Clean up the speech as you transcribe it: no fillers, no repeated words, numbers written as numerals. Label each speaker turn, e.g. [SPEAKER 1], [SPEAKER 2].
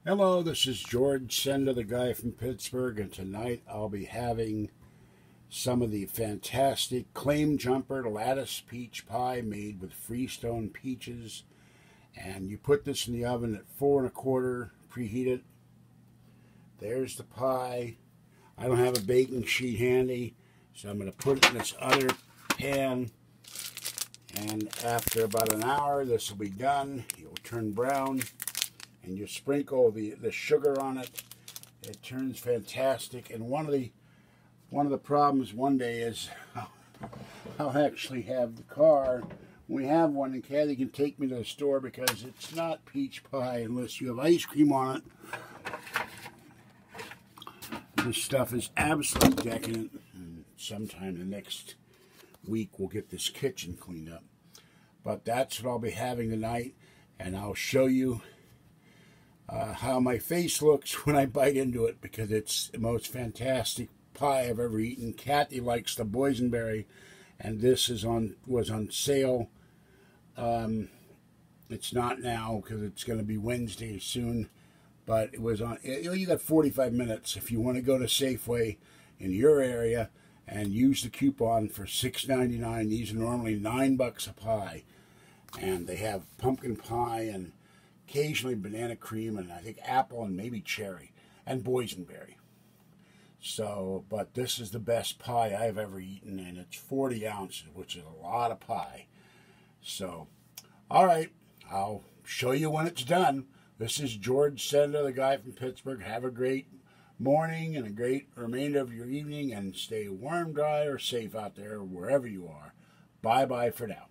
[SPEAKER 1] Hello, this is George Senda, the guy from Pittsburgh, and tonight I'll be having some of the fantastic Claim Jumper Lattice peach pie made with Freestone peaches. And you put this in the oven at 4 1/4, preheat it. There's the pie. I don't have a baking sheet handy, so I'm going to put it in this other pan. And after about an hour, this will be done. It will turn brown. And you sprinkle the sugar on it. It turns fantastic. And one of the problems one day is I'll actually have the car. We have one, and Kathy can take me to the store because it's not peach pie unless you have ice cream on it. This stuff is absolutely decadent. And sometime the next week we'll get this kitchen cleaned up. But that's what I'll be having tonight, and I'll show you how my face looks when I bite into it, because it's the most fantastic pie I've ever eaten. Kathy likes the boysenberry, and this was on sale. It's not now because it's going to be Wednesday soon, but it was on. You got 45 minutes if you want to go to Safeway in your area and use the coupon for $6.99. These are normally $9 a pie, and they have pumpkin pie and occasionally banana cream, and I think apple and maybe cherry and boysenberry. So, but this is the best pie I've ever eaten, and it's 40 ounces, which is a lot of pie. So, all right, I'll show you when it's done. This is George Senda, the guy from Pittsburgh. Have a great morning and a great remainder of your evening, and stay warm, dry, or safe out there wherever you are. Bye-bye for now.